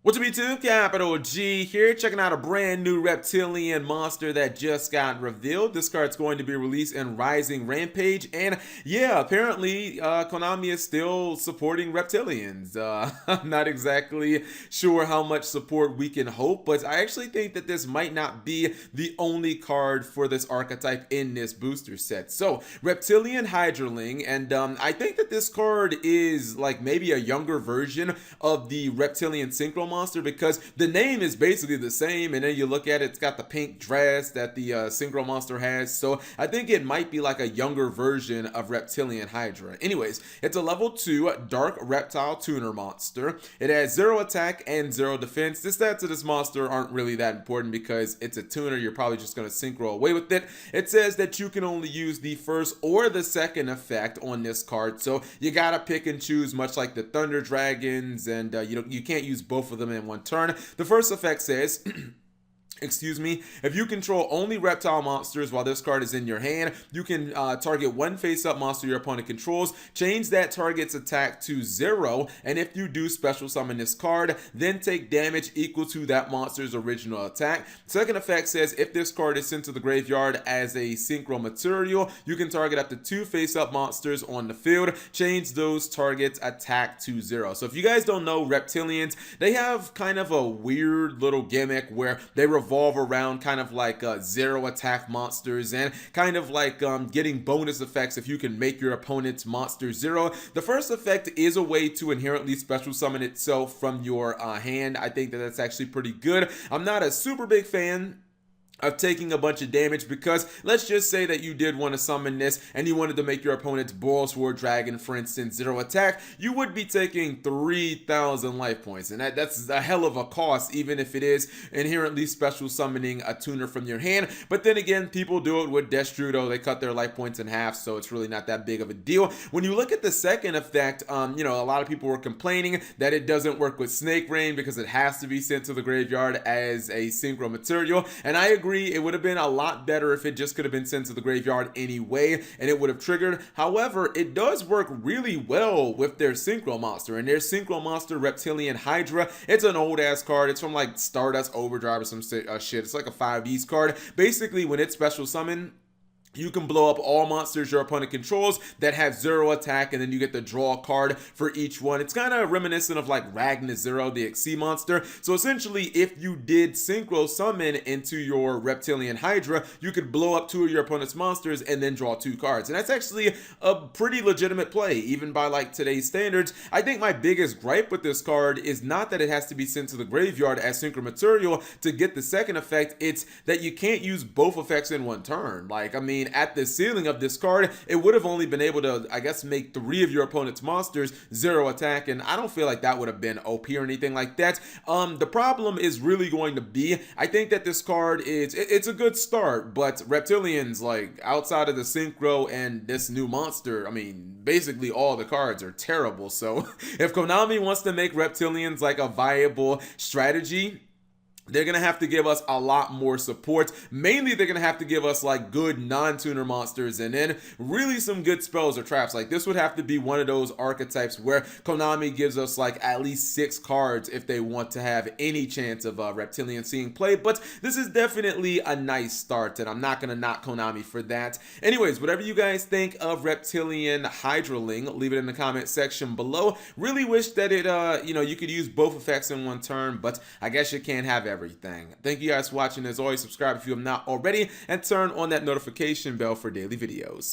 What's up YouTube, Capital G here, checking out a brand new Reptiliane monster that just got revealed. This card's going to be released in Rising Rampage, and yeah, apparently Konami is still supporting Reptilians. I'm not exactly sure how much support we can hope, but I actually think that this might not be the only card for this archetype in this booster set. So, Reptiliane Hydraling, and I think that this card is like maybe a younger version of the Reptiliane Synchro monster, because the name is basically the same, and then you look at it, it's got the pink dress that the Synchro monster has. So I think it might be like a younger version of Reptiliane Hydra. Anyways, it's a level 2 dark reptile tuner monster. It has 0 attack and 0 defense. The stats of this monster aren't really that important because it's a tuner. You're probably just going to synchro away with it. It says that you can only use the first or the second effect on this card, so you gotta pick and choose, much like the Thunder Dragons, and you can't use both of them in one turn. The first effect says excuse me, if you control only reptile monsters while this card is in your hand, you can target one face-up monster your opponent controls, change that target's attack to 0, and if you do special summon this card, then take damage equal to that monster's original attack. Second effect says if this card is sent to the graveyard as a synchro material, you can target up to 2 face-up monsters on the field, change those targets' attack to 0. So if you guys don't know, Reptilians, they have kind of a weird little gimmick where they revolve around kind of like 0 attack monsters and kind of like getting bonus effects if you can make your opponent's monster 0. The first effect is a way to inherently special summon itself from your hand. I think that that's actually pretty good. I'm not a super big fan of taking a bunch of damage, because let's just say that you did want to summon this and you wanted to make your opponent's Boil Sword Dragon, for instance, 0 attack, you would be taking 3,000 life points, and that's a hell of a cost, even if it is inherently special summoning a tuner from your hand. But then again, people do it with Destrudo. They cut their life points in half, so it's really not that big of a deal. When you look at the second effect, a lot of people were complaining that it doesn't work with Snake Rain because it has to be sent to the graveyard as a synchro material, and I agree. It would have been a lot better if it just could have been sent to the graveyard anyway and it would have triggered. However, it does work really well with their synchro monster, and their synchro monster, Reptiliane Hydra, it's an old ass card. It's from like Stardust Overdrive or some shit. It's like a 5Ds card. Basically, when it's special summon, you can blow up all monsters your opponent controls that have 0 attack, and then you get to draw a card for each one. It's kind of reminiscent of like Ragnar Zero, the XC monster. So essentially, if you did synchro summon into your Reptiliane Hydra, you could blow up 2 of your opponent's monsters and then draw 2 cards. And that's actually a pretty legitimate play, even by like today's standards. I think my biggest gripe with this card is not that it has to be sent to the graveyard as synchro material to get the second effect. It's that you can't use both effects in one turn. Like, I mean, at the ceiling of this card, it would have only been able to, I guess, make 3 of your opponent's monsters 0 attack, and I don't feel like that would have been OP or anything like that. The problem is really going to be, I think that this card it's a good start, but Reptilians, like, outside of the synchro and this new monster, I mean, basically all the cards are terrible. So if Konami wants to make Reptilians like a viable strategy, they're going to have to give us a lot more support. Mainly, they're going to have to give us like good non-tuner monsters, and then really some good spells or traps. Like, this would have to be one of those archetypes where Konami gives us like at least 6 cards if they want to have any chance of Reptilian seeing play. But this is definitely a nice start, and I'm not going to knock Konami for that. Anyways, whatever you guys think of Reptiliane Hydraling, leave it in the comment section below. Really wish that it, you could use both effects in one turn, but I guess you can't have everything. Thank you guys for watching. As always, subscribe if you have not already, and turn on that notification bell for daily videos.